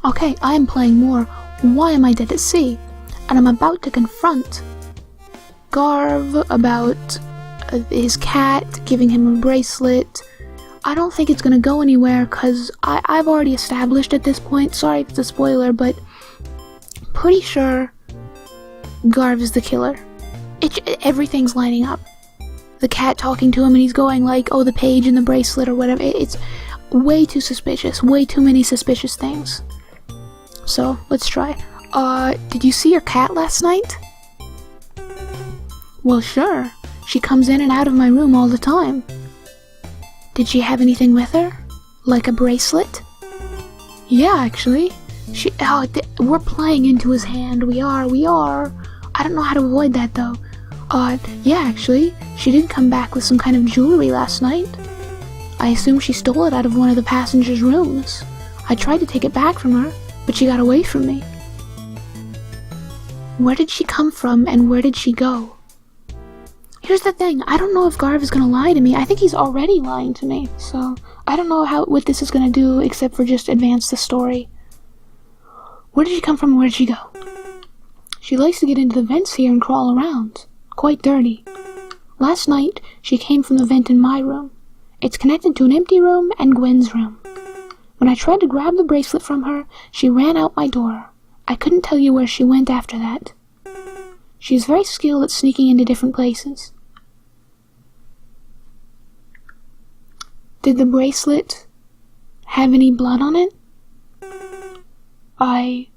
Okay, I am playing more Why Am I Dead at Sea? And I'm about to confront Garv about his cat, giving him a bracelet. I don't think it's gonna go anywhere, because I've already established at this point, sorry if it's a spoiler, but pretty sure Garv is the killer. Everything's lining up. The cat talking to him and he's going like, oh, the page and the bracelet or whatever. It's way too suspicious, way too many suspicious things. So, let's try. Did you see your cat last night? Well, sure. She comes in and out of my room all the time. Did she have anything with her? Like a bracelet? Yeah, actually. We're playing into his hand. We are. I don't know how to avoid that, though. Yeah, actually. She did come back with some kind of jewelry last night. I assume she stole it out of one of the passengers' rooms. I tried to take it back from her, but she got away from me. Where did she come from, and where did she go? Here's the thing, I don't know if Garv is gonna lie to me. I think he's already lying to me, so I don't know what this is gonna do except for just advance the story. Where did she come from and where did she go? She likes to get into the vents here and crawl around. Quite dirty. Last night, she came from the vent in my room. It's connected to an empty room and Gwen's room. When I tried to grab the bracelet from her, she ran out my door. I couldn't tell you where she went after that. She is very skilled at sneaking into different places. Did the bracelet have any blood on it? I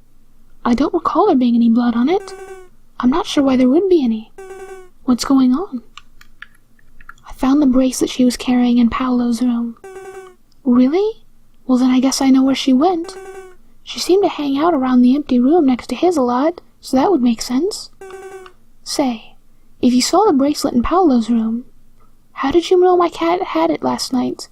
don't recall there being any blood on it. I'm not sure why there would be any. What's going on? I found the bracelet she was carrying in Paolo's room. Really? Well, then I guess I know where she went. She seemed to hang out around the empty room next to his a lot, so that would make sense. Say, if you saw the bracelet in Paolo's room, how did you know my cat had it last night?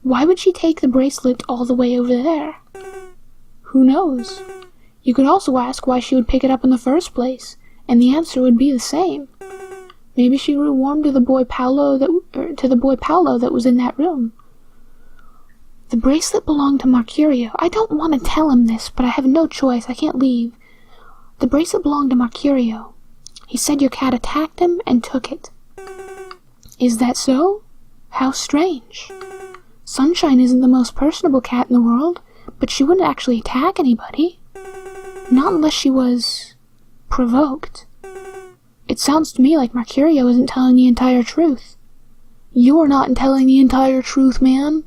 Why would she take the bracelet all the way over there? Who knows? You could also ask why she would pick it up in the first place, and the answer would be the same. Maybe she grew warm to the boy Paolo that was in that room. The bracelet belonged to Marcurio. I don't want to tell him this, but I have no choice. I can't leave. The bracelet belonged to Marcurio. He said your cat attacked him and took it. Is that so? How strange. Sunshine isn't the most personable cat in the world, but she wouldn't actually attack anybody. Not unless she was provoked. It sounds to me like Marcurio isn't telling the entire truth. You're not telling the entire truth, man.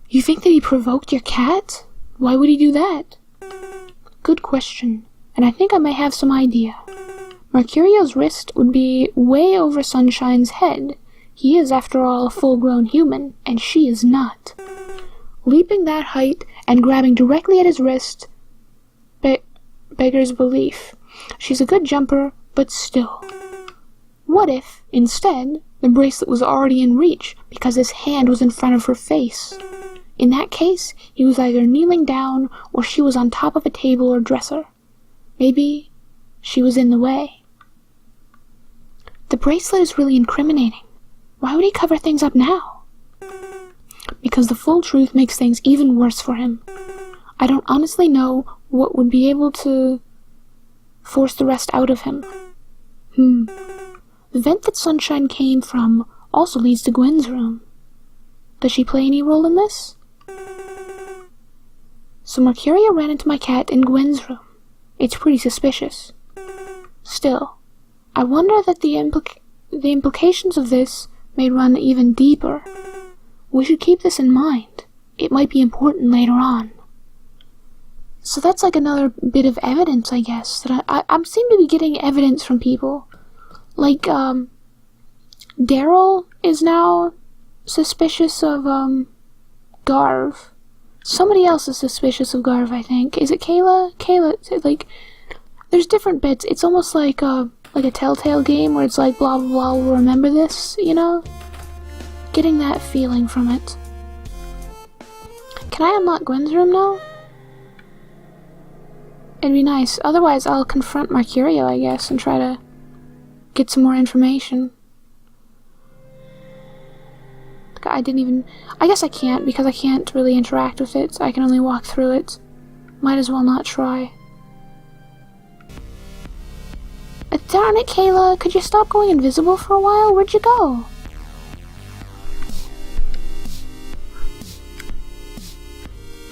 You think that he provoked your cat? Why would he do that? Good question, and I think I may have some idea. Marcurio's wrist would be way over Sunshine's head. He is, after all, a full-grown human, and she is not. Leaping that height and grabbing directly at his wrist beggars belief. She's a good jumper, but still. What if, instead, the bracelet was already in reach because his hand was in front of her face? In that case, he was either kneeling down or she was on top of a table or dresser. Maybe she was in the way. The bracelet is really incriminating. Why would he cover things up now? Because the full truth makes things even worse for him. I don't honestly know what would be able to force the rest out of him. The vent that Sunshine came from also leads to Gwen's room. Does she play any role in this? So Marcurio ran into my cat in Gwen's room. It's pretty suspicious. Still, I wonder that the implications of this may run even deeper. We should keep this in mind. It might be important later on. So that's like another bit of evidence, I guess, that I seem to be getting evidence from people. Like, Daryl is now suspicious of, Garv. Somebody else is suspicious of Garv, I think. Is it Kayla? Kayla, like, there's different bits. It's almost like a Telltale game where it's like, blah, blah, blah, we'll remember this, you know? Getting that feeling from it. Can I unlock Gwen's room now? It'd be nice. Otherwise, I'll confront Marcurio, I guess, and try to get some more information. I didn't even... I guess I can't, because I can't really interact with it. I can only walk through it. Might as well not try. Darn it, Kayla! Could you stop going invisible for a while? Where'd you go?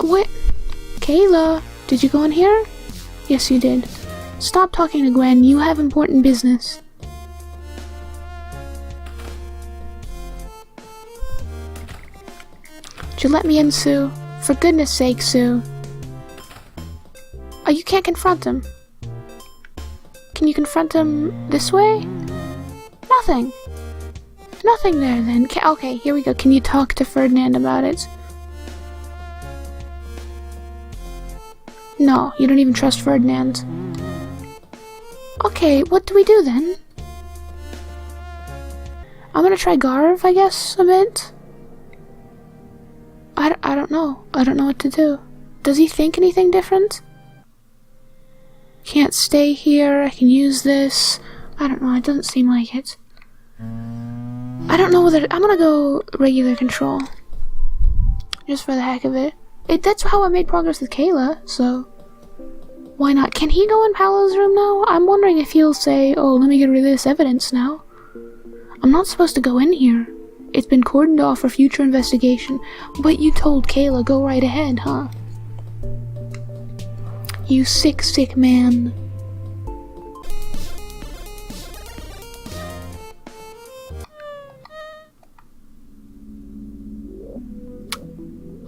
What? Kayla, did you go in here? Yes, you did. Stop talking to Gwen. You have important business. Would you let me in, Sue? For goodness sake, Sue. Oh, you can't confront him. Can you confront him this way? Nothing. Nothing there, then. Okay, here we go. Can you talk to Ferdinand about it? No, you don't even trust Ferdinand. Okay, what do we do then? I'm gonna try Garv, I guess, a bit. I don't know. I don't know what to do. Does he think anything different? Can't stay here, I can use this. I don't know, it doesn't seem like it. I don't know whether... I'm gonna go regular control. Just for the heck of it. That's how I made progress with Kayla, so... Why not? Can he go in Paolo's room now? I'm wondering if he'll say, oh, let me get rid of this evidence now. I'm not supposed to go in here. It's been cordoned off for future investigation. But you told Kayla, go right ahead, huh? You sick, sick man.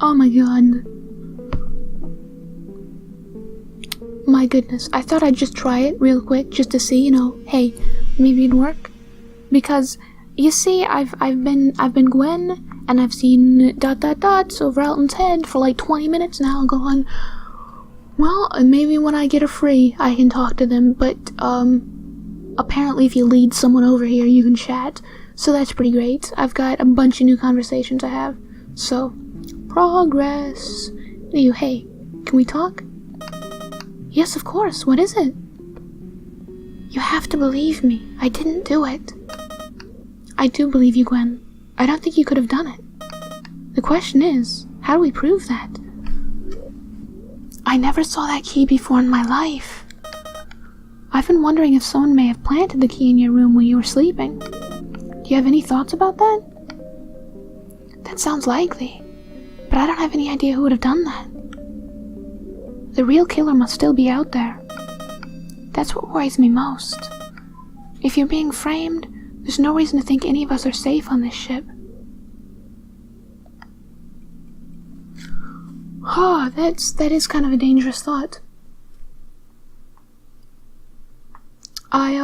Oh my god. My goodness, I thought I'd just try it real quick just to see, you know, hey, maybe it'd work. Because you see, I've been Gwen, and I've seen ... over Alton's head for like 20 minutes now, going, well, maybe when I get a free, I can talk to them, but, apparently if you lead someone over here, you can chat, so that's pretty great. I've got a bunch of new conversations I have, so, progress. Hey, can we talk? Yes, of course, what is it? You have to believe me, I didn't do it. I do believe you, Gwen. I don't think you could have done it. The question is, how do we prove that? I never saw that key before in my life. I've been wondering if someone may have planted the key in your room while you were sleeping. Do you have any thoughts about that? That sounds likely, but I don't have any idea who would have done that. The real killer must still be out there. That's what worries me most. If you're being framed, there's no reason to think any of us are safe on this ship. Oh, that is kind of a dangerous thought. I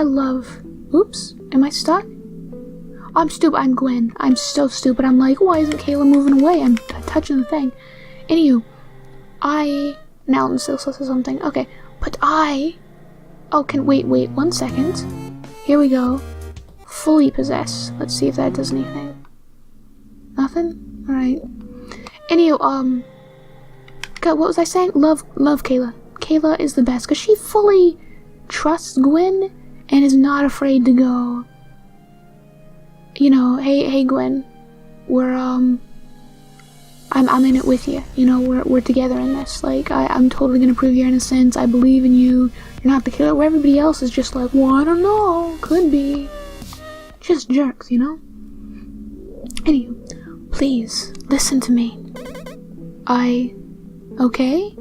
love... Oops, am I stuck? I'm stupid, I'm Gwen. I'm so stupid. I'm like, why isn't Kayla moving away? I'm touching the thing. Anywho, now I'm still says something. Okay, but oh, wait, 1 second. Here we go. Fully possess. Let's see if that does anything. Nothing? Alright. Anywho, God, what was I saying? Love Kayla. Kayla is the best, because she fully trusts Gwen and is not afraid to go, you know, hey Gwen, we're, I'm in it with you, you know, we're together in this, like, I'm totally gonna prove your innocence, I believe in you, you're not the killer, where everybody else is just like, well, I don't know, could be, just jerks, you know? Anywho, please, listen to me. Okay?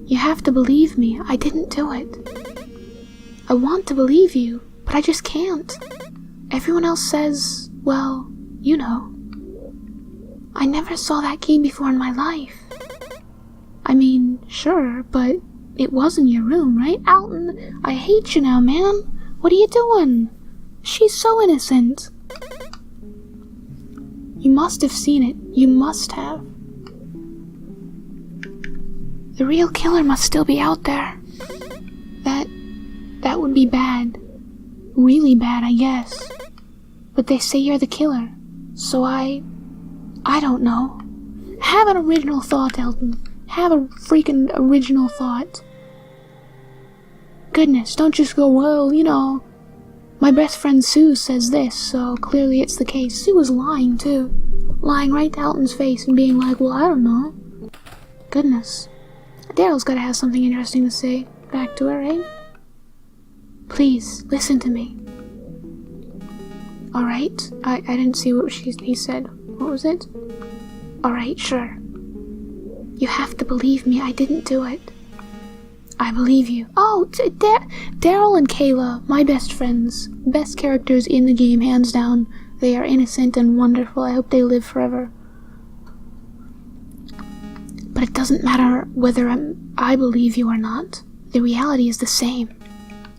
You have to believe me, I didn't do it. I want to believe you, but I just can't. Everyone else says, well, you know. I never saw that key before in my life. I mean, sure, but it was in your room, right? Alton, I hate you now, man. What are you doing? She's so innocent. You must have seen it. You must have. The real killer must still be out there. That would be bad. Really bad, I guess. But they say you're the killer, so I don't know. Have an original thought, Elton. Have a freaking original thought. Goodness, don't just go, well, you know, My best friend Sue says this, so clearly it's the case. Sue was lying, too. Lying right to Alton's face and being like, well, I don't know. Goodness. Daryl's gotta have something interesting to say back to her, right? Please, listen to me. Alright? I didn't see what he said. What was it? Alright, sure. You have to believe me, I didn't do it. I believe you. Oh, Daryl and Kayla, my best friends. Best characters in the game, hands down. They are innocent and wonderful. I hope they live forever. But it doesn't matter whether I believe you or not. The reality is the same.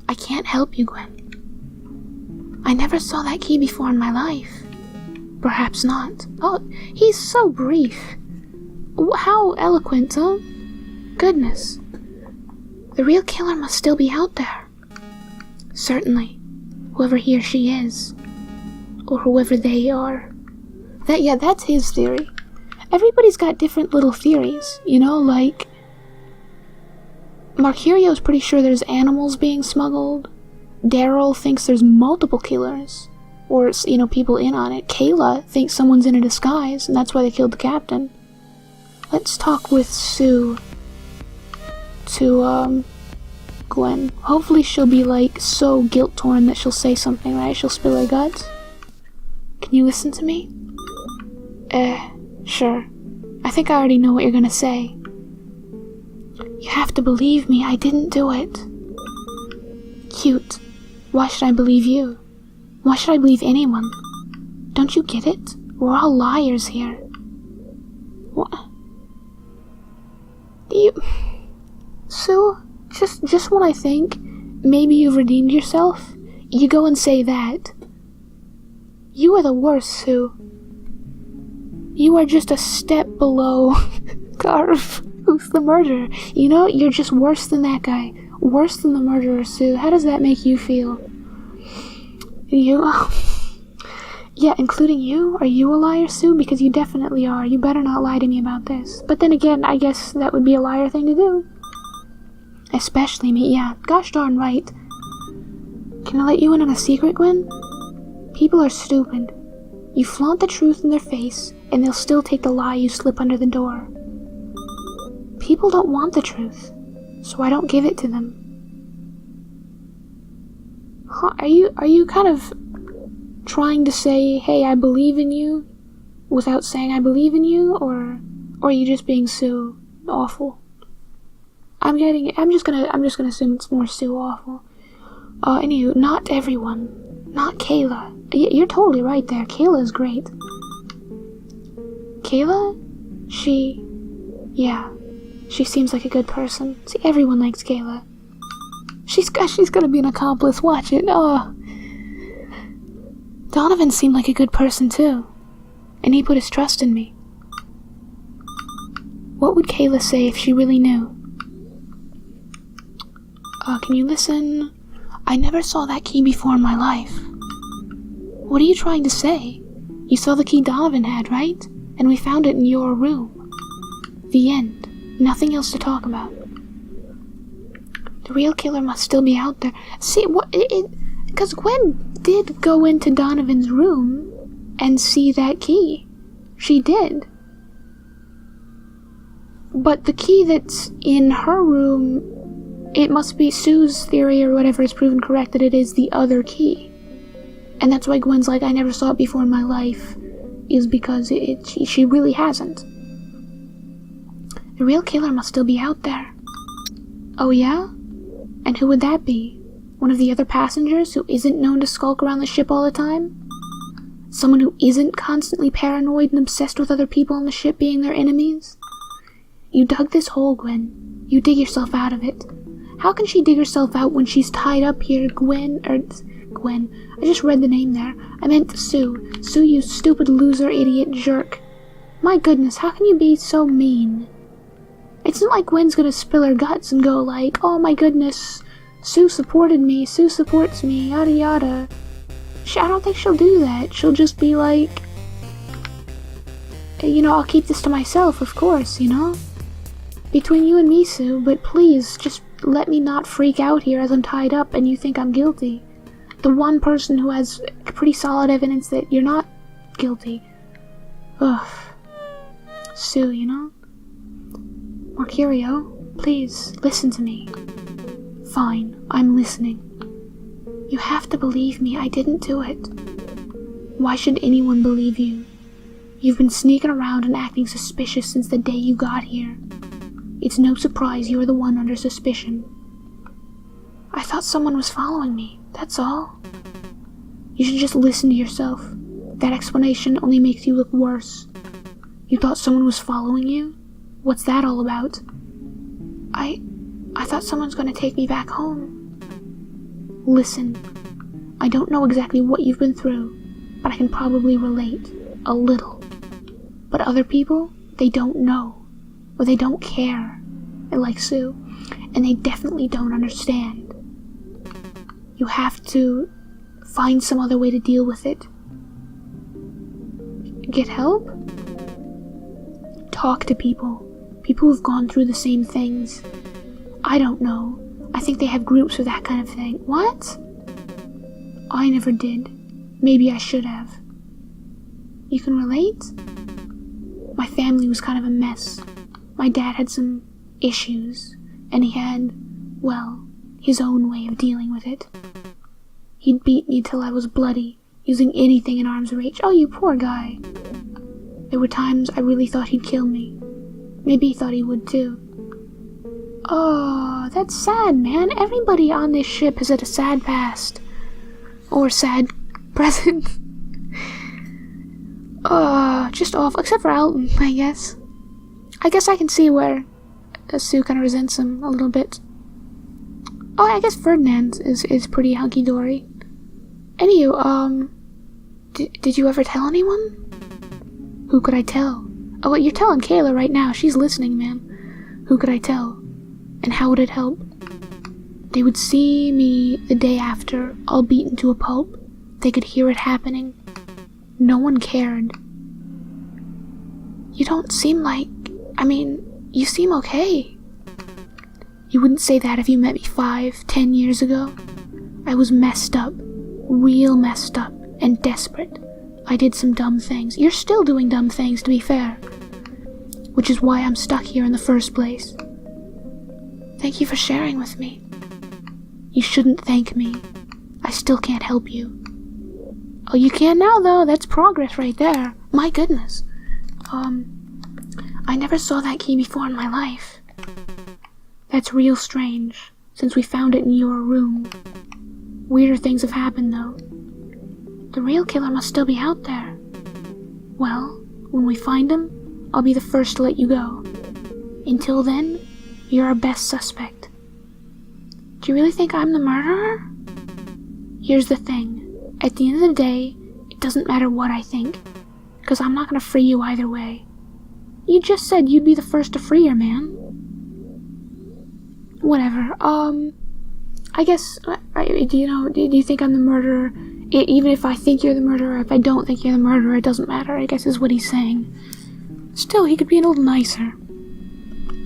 I can't help you, Gwen. I never saw that key before in my life. Perhaps not. Oh, he's so brief. How eloquent, huh? Goodness. The real killer must still be out there. Certainly. Whoever he or she is. Or whoever they are. That's his theory. Everybody's got different little theories, you know, like... Marcurio's pretty sure there's animals being smuggled. Daryl thinks there's multiple killers. Or, you know, people in on it. Kayla thinks someone's in a disguise, and that's why they killed the captain. Let's talk with Sue. To, Gwen. Hopefully she'll be, like, so guilt-torn that she'll say something, right? She'll spill her guts. Can you listen to me? Sure. I think I already know what you're gonna say. You have to believe me, I didn't do it. Cute. Why should I believe you? Why should I believe anyone? Don't you get it? We're all liars here. What? Sue, just when I think maybe you've redeemed yourself, you go and say that. You are the worst, Sue. You are just a step below Garv, who's the murderer. You know, you're just worse than that guy. Worse than the murderer, Sue. How does that make you feel? Yeah, including you? Are you a liar, Sue? Because you definitely are. You better not lie to me about this. But then again, I guess that would be a liar thing to do. Especially me, yeah. Gosh darn right. Can I let you in on a secret, Gwen? People are stupid. You flaunt the truth in their face, and they'll still take the lie you slip under the door. People don't want the truth, so I don't give it to them. Huh, are you kind of trying to say, hey, I believe in you, without saying I believe in you, or are you just being so awful? I'm just gonna assume it's more so awful. Anywho, not everyone. Not Kayla. You're totally right there. Kayla's great. Kayla? She seems like a good person. See, everyone likes Kayla. She's gonna be an accomplice. Watch it. Oh. Donovan seemed like a good person too. And he put his trust in me. What would Kayla say if she really knew? Can you listen? I never saw that key before in my life. What are you trying to say? You saw the key Donovan had, right? And we found it in your room. The end. Nothing else to talk about. The real killer must still be out there. See, because Gwen did go into Donovan's room and see that key. She did. But the key that's in her room, it must be Sue's theory or whatever is proven correct that it is the other key. And that's why Gwen's like, I never saw it before in my life, is because she really hasn't. The real killer must still be out there. Oh yeah? And who would that be? One of the other passengers who isn't known to skulk around the ship all the time? Someone who isn't constantly paranoid and obsessed with other people on the ship being their enemies? You dug this hole, Gwen. You dig yourself out of it. How can she dig herself out when she's tied up here, Gwen? I just read the name there. I meant Sue. Sue, you stupid loser, idiot, jerk. My goodness, how can you be so mean? It's not like Gwen's gonna spill her guts and go like, oh my goodness, Sue supported me, Sue supports me, yada yada. I don't think she'll do that. She'll just be like, you know, I'll keep this to myself, of course, you know? Between you and me, Sue, but please, just let me not freak out here as I'm tied up and you think I'm guilty. the one person who has pretty solid evidence that you're not guilty. Ugh. Sue, you know? Marcurio, please, listen to me. Fine, I'm listening. You have to believe me, I didn't do it. Why should anyone believe you? You've been sneaking around and acting suspicious since the day you got here. It's no surprise you're the one under suspicion. I thought someone was following me, that's all. You should just listen to yourself. That explanation only makes you look worse. You thought someone was following you? What's that all about? I thought someone's gonna take me back home. Listen, I don't know exactly what you've been through, but I can probably relate, a little. But other people, they don't know, or they don't care, like Sue, and they definitely don't understand. You have to find some other way to deal with it. Get help? Talk to people who've gone through the same things. I don't know. I think they have groups for that kind of thing. What? I never did. Maybe I should have. You can relate? My family was kind of a mess. My dad had some issues, and he had, well, his own way of dealing with it. He'd beat me till I was bloody, using anything in arm's reach. Oh, you poor guy. There were times I really thought he'd kill me. Maybe he thought he would too. Oh, that's sad, man. Everybody on this ship has had a sad past. Or sad present. Just awful. Except for Alton, I guess. I guess I can see where Sue kind of resents him a little bit. Oh, I guess Ferdinand is pretty hunky-dory. Anywho, did you ever tell anyone? Who could I tell? Oh, well, you're telling Kayla right now. She's listening, man. Who could I tell? And how would it help? They would see me the day after, all beaten to a pulp. They could hear it happening. No one cared. You don't seem like... you seem okay. You wouldn't say that if you met me 5, 10 years ago. I was messed up. Real messed up. And desperate. I did some dumb things. You're still doing dumb things, to be fair. Which is why I'm stuck here in the first place. Thank you for sharing with me. You shouldn't thank me. I still can't help you. Oh, you can now, though. That's progress right there. My goodness. I never saw that key before in my life. That's real strange, since we found it in your room. Weirder things have happened, though. The real killer must still be out there. Well, when we find him, I'll be the first to let you go. Until then, you're our best suspect. Do you really think I'm the murderer? Here's the thing. At the end of the day, it doesn't matter what I think, because I'm not going to free you either way. You just said you'd be the first to free her, man. Whatever, I guess, do you think I'm the murderer? Even if I think you're the murderer, if I don't think you're the murderer, it doesn't matter, I guess is what he's saying. Still, he could be a little nicer.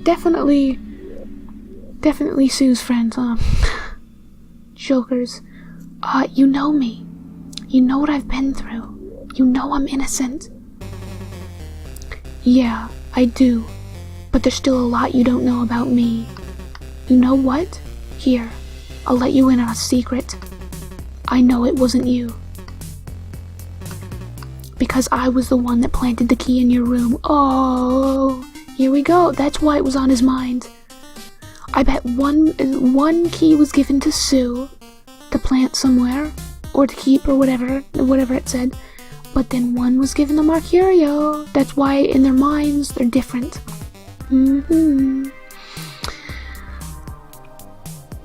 Definitely Sue's friends, Jokers. You know me. You know what I've been through. You know I'm innocent. Yeah, I do. But there's still a lot you don't know about me. You know what? Here, I'll let you in on a secret. I know it wasn't you. Because I was the one that planted the key in your room. Oh, here we go. That's why it was on his mind. I bet one key was given to Sue to plant somewhere, or to keep, or whatever it said. But then one was given to Marcurio. That's why in their minds they're different.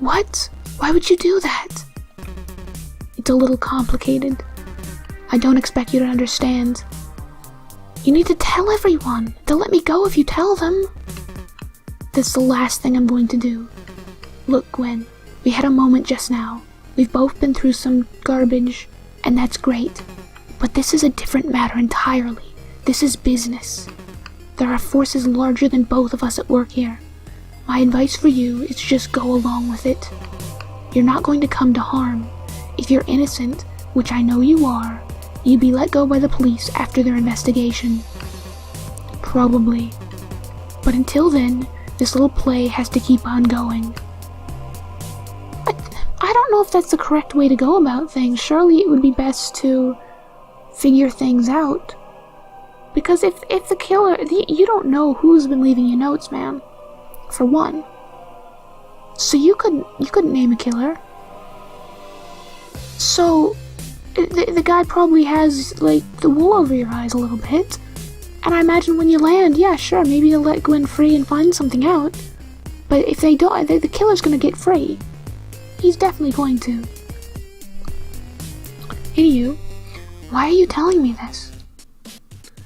What? Why would you do that? It's a little complicated. I don't expect you to understand. You need to tell everyone. They'll let me go if you tell them. That's the last thing I'm going to do. Look, Gwen, we had a moment just now. We've both been through some garbage, and that's great. But this is a different matter entirely. This is business. There are forces larger than both of us at work here. My advice for you is just go along with it. You're not going to come to harm. If you're innocent, which I know you are, you'd be let go by the police after their investigation. Probably. But until then, this little play has to keep on going. I don't know if that's the correct way to go about things. Surely it would be best to figure things out. Because if the killer... you don't know who's been leaving you notes, man. For one. So you couldn't name a killer. So, the guy probably has, like, the wool over your eyes a little bit. And I imagine when you land, yeah, sure, maybe they'll let Gwen free and find something out. But if they don't, the killer's gonna get free. He's definitely going to. Anywho, why are you telling me this?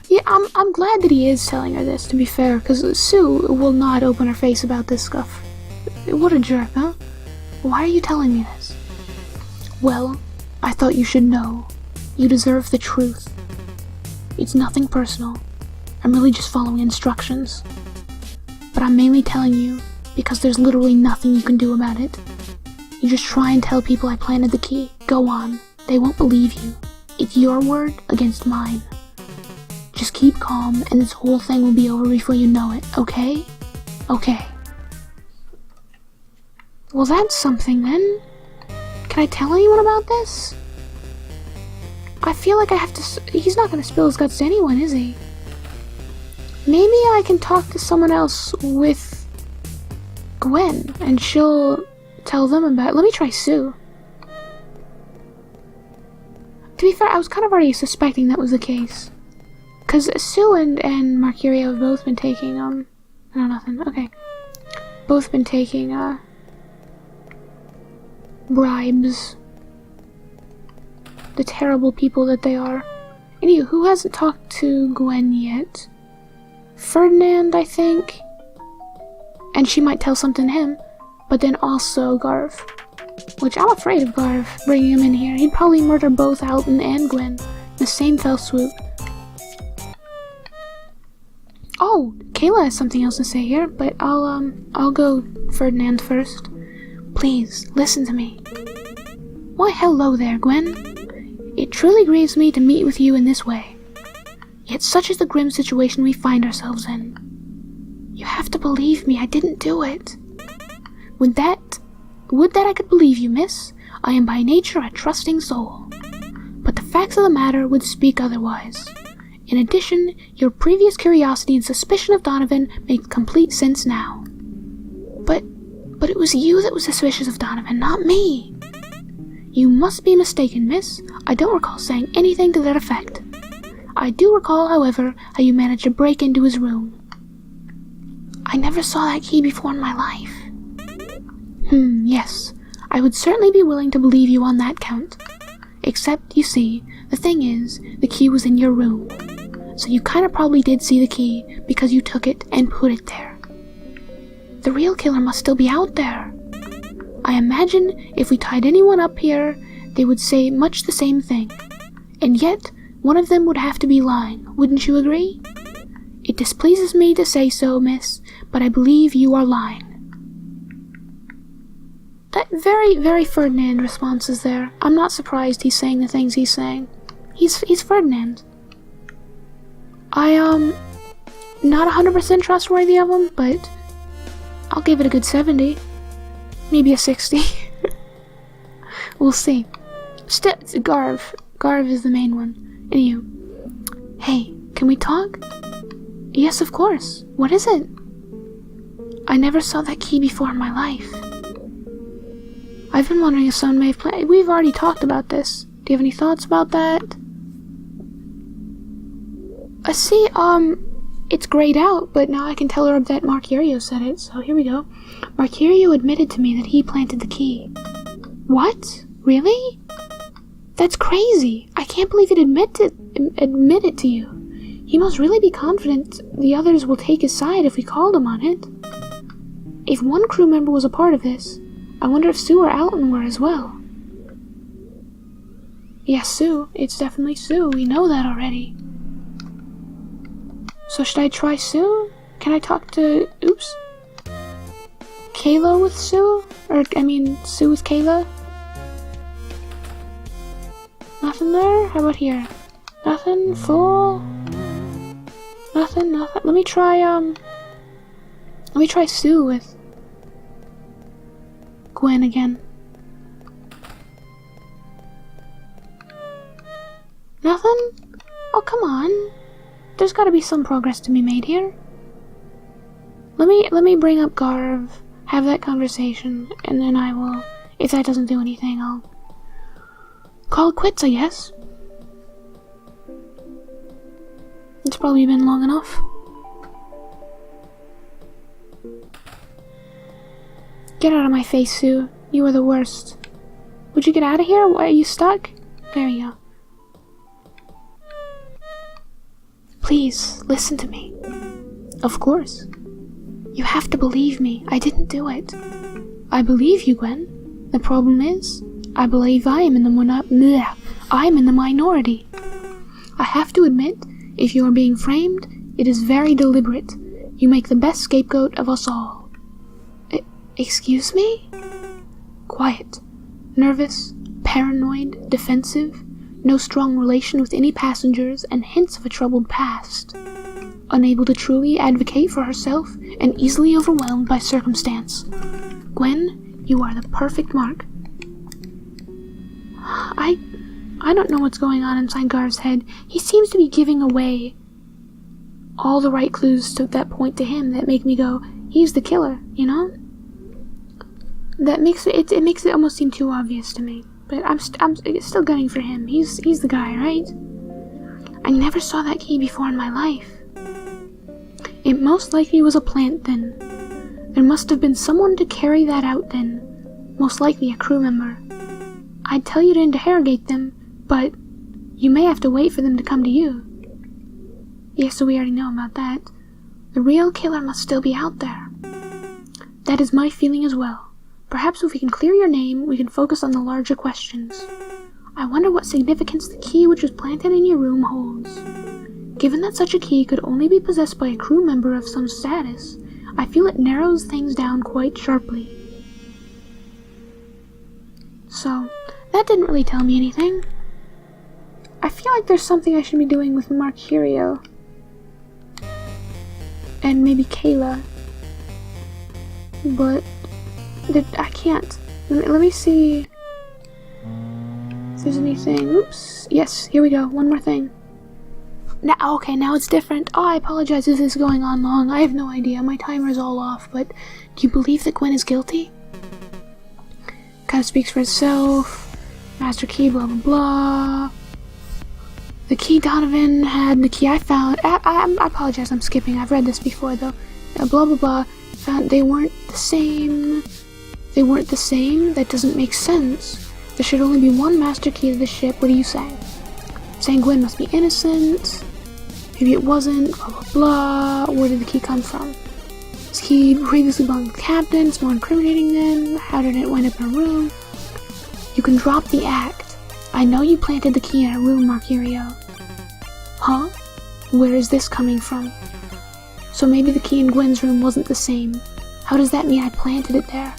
Yeah, I'm glad that he is telling her this, to be fair, because Sue will not open her face about this stuff. What a jerk, huh? Why are you telling me this? Well, I thought you should know. You deserve the truth. It's nothing personal. I'm really just following instructions. But I'm mainly telling you because there's literally nothing you can do about it. You just try and tell people I planted the key. Go on. They won't believe you. It's your word against mine. Just keep calm and this whole thing will be over before you know it, okay? Okay. Well, that's something then. Can I tell anyone about this? I feel like I have to... He's not going to spill his guts to anyone, is he? Maybe I can talk to someone else with Gwen, and she'll tell them about it. Let me try Sue. To be fair, I was kind of already suspecting that was the case. Because Sue and Marcurio have both been taking, no, nothing, okay. Both been taking, bribes. The terrible people that they are. Anyway, who hasn't talked to Gwen yet? Ferdinand, I think. And she might tell something to him. But then also Garv. Which I'm afraid of Garv, bringing him in here. He'd probably murder both Alton and Gwen in the same fell swoop. Oh, Kayla has something else to say here, but I'll go Ferdinand first. Please, listen to me. Why, hello there, Gwen. It truly grieves me to meet with you in this way. Yet such is the grim situation we find ourselves in. You have to believe me, I didn't do it. Would that I could believe you, miss. I am by nature a trusting soul. But the facts of the matter would speak otherwise. In addition, your previous curiosity and suspicion of Donovan make complete sense now. But it was you that was suspicious of Donovan, not me. You must be mistaken, miss. I don't recall saying anything to that effect. I do recall, however, how you managed to break into his room. I never saw that key before in my life. Yes. I would certainly be willing to believe you on that count. Except, you see, the thing is, the key was in your room. So you kinda probably did see the key because you took it and put it there. The real killer must still be out there. I imagine if we tied anyone up here, they would say much the same thing. And yet, one of them would have to be lying, wouldn't you agree? It displeases me to say so, miss, but I believe you are lying. That very, very Ferdinand response is there. I'm not surprised he's saying the things he's saying. He's Ferdinand. Not 100% trustworthy of him, but I'll give it a good 70. Maybe a 60. We'll see. Garv. Garv is the main one. Anywho. Hey, can we talk? Yes, of course. What is it? I never saw that key before in my life. I've been wondering if someone may have planned. We've already talked about this. Do you have any thoughts about that? I see, it's grayed out, but now I can tell her that Marcurio said it, so here we go. Marcurio admitted to me that he planted the key. What? Really? That's crazy. I can't believe he'd admit it to you. He must really be confident the others will take his side if we called him on it. If one crew member was a part of this, I wonder if Sue or Alton were as well. Yes, Sue. It's definitely Sue. We know that already. So should I try Sue? Can I talk to... Oops. Kayla with Sue? Or, I mean, Sue with Kayla? Nothing there? How about here? Nothing? Full? Nothing? Let me try Sue with Gwen again. Nothing? Oh, come on. There's gotta be some progress to be made here. Let me bring up Garv, have that conversation, and then I will, if that doesn't do anything, I'll call it quits, I guess. It's probably been long enough. Get out of my face, Sue. You are the worst. Would you get out of here? Why are you stuck? There you go. Please, listen to me. Of course. You have to believe me. I didn't do it. I believe you, Gwen. The problem is, I believe I am in the minority. I have to admit, if you are being framed, it is very deliberate. You make the best scapegoat of us all. Excuse me? Quiet. Nervous, paranoid, defensive, no strong relation with any passengers, and hints of a troubled past. Unable to truly advocate for herself, and easily overwhelmed by circumstance. Gwen, you are the perfect mark. I don't know what's going on inside Garv's head. He seems to be giving away all the right clues to that point to him that make me go, he's the killer, you know? That makes it makes it almost seem too obvious to me. But I'm still gunning for him. He's the guy, right? I never saw that key before in my life. It most likely was a plant then. There must have been someone to carry that out then. Most likely a crew member. I'd tell you to interrogate them, but you may have to wait for them to come to you. Yeah, so we already know about that. The real killer must still be out there. That is my feeling as well. Perhaps if we can clear your name, we can focus on the larger questions. I wonder what significance the key which was planted in your room holds. Given that such a key could only be possessed by a crew member of some status, I feel it narrows things down quite sharply. So, that didn't really tell me anything. I feel like there's something I should be doing with Marcurio. And maybe Kayla. But I can't. Let me see if there's anything. Oops. Yes, here we go. One more thing. Now, okay, now it's different. Oh, I apologize if this is going on long. I have no idea. My timer's all off, but do you believe that Gwen is guilty? Kind of speaks for itself. Master key, blah, blah, blah. The key Donovan had, the key I found. I apologize, I'm skipping. I've read this before, though. Blah, blah, blah. Found they weren't the same. They weren't the same? That doesn't make sense. There should only be one master key to the ship. What are you saying? Saying Gwen must be innocent. Maybe it wasn't. Blah, blah, blah. Where did the key come from? This key previously belonged to the captain. It's more incriminating then. How did it wind up in a room? You can drop the act. I know you planted the key in a room, Marcurio. Huh? Where is this coming from? So maybe the key in Gwen's room wasn't the same. How does that mean I planted it there?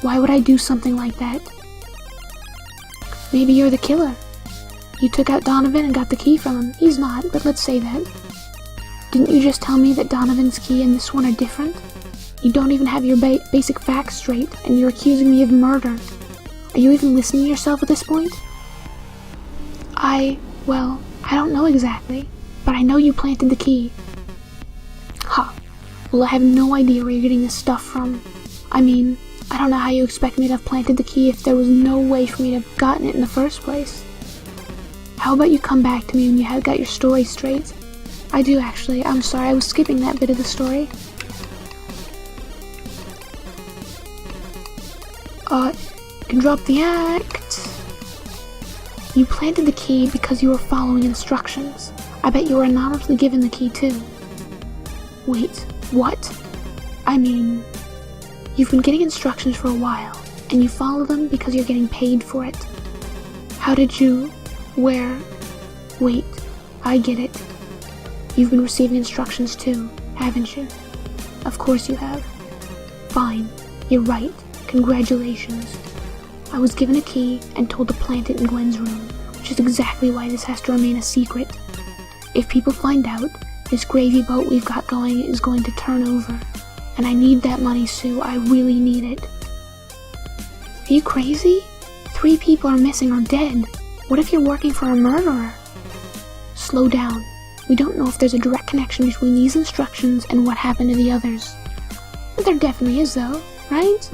Why would I do something like that? Maybe you're the killer. You took out Donovan and got the key from him. He's not, but let's say that. Didn't you just tell me that Donovan's key and this one are different? You don't even have your basic facts straight, and you're accusing me of murder. Are you even listening to yourself at this point? Well, I don't know exactly, but I know you planted the key. Ha. Well, I have no idea where you're getting this stuff from. I mean, I don't know how you expect me to have planted the key if there was no way for me to have gotten it in the first place. How about you come back to me when you have got your story straight? I do, actually. I'm sorry, I was skipping that bit of the story. You can drop the act. You planted the key because you were following instructions. I bet you were anonymously given the key, too. Wait, what? I mean, you've been getting instructions for a while, and you follow them because you're getting paid for it. How did you... Where... Wait, I get it. You've been receiving instructions too, haven't you? Of course you have. Fine, you're right. Congratulations. I was given a key and told to plant it in Gwen's room, which is exactly why this has to remain a secret. If people find out, this gravy boat we've got going is going to turn over. And I need that money, Sue. I really need it. Are you crazy? 3 people are missing or dead. What if you're working for a murderer? Slow down. We don't know if there's a direct connection between these instructions and what happened to the others. But there definitely is, though, right?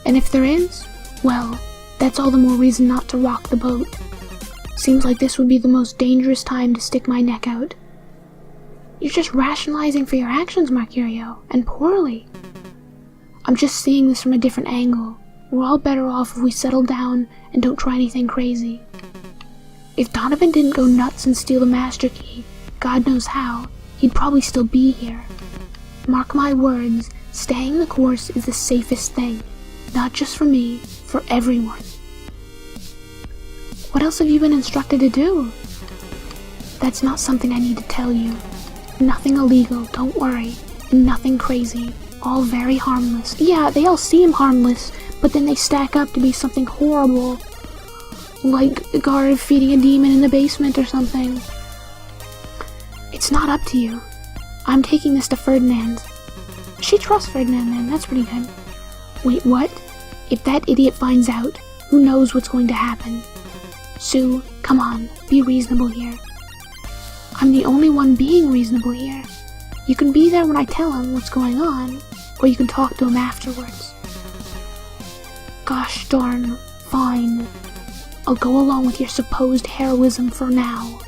And if there is, well, that's all the more reason not to rock the boat. Seems like this would be the most dangerous time to stick my neck out. You're just rationalizing for your actions, Marcurio, and poorly. I'm just seeing this from a different angle. We're all better off if we settle down and don't try anything crazy. If Donovan didn't go nuts and steal the Master Key, God knows how, he'd probably still be here. Mark my words, staying the course is the safest thing. Not just for me, for everyone. What else have you been instructed to do? That's not something I need to tell you. Nothing illegal, don't worry, and nothing crazy. All very harmless. Yeah, they all seem harmless, but then they stack up to be something horrible. Like a guard feeding a demon in the basement or something. It's not up to you. I'm taking this to Ferdinand. She trusts Ferdinand then, that's pretty good. Wait, what? If that idiot finds out, who knows what's going to happen? Sue, come on, be reasonable here. I'm the only one being reasonable here. You can be there when I tell him what's going on, or you can talk to him afterwards. Gosh darn, fine. I'll go along with your supposed heroism for now.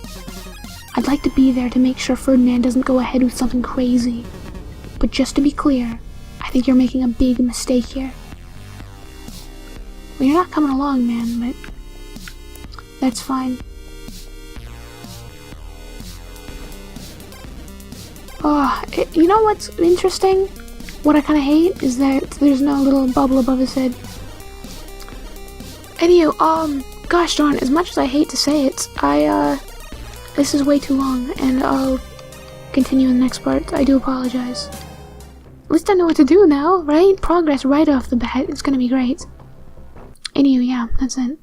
I'd like to be there to make sure Ferdinand doesn't go ahead with something crazy. But just to be clear, I think you're making a big mistake here. Well, you're not coming along, man, but that's fine. Oh, you know what's interesting? What I kind of hate is that there's no little bubble above his head. Anywho, gosh darn, as much as I hate to say it, this is way too long, and I'll continue in the next part. I do apologize. At least I know what to do now, right? Progress right off the bat. It's gonna be great. Anywho, yeah, that's it.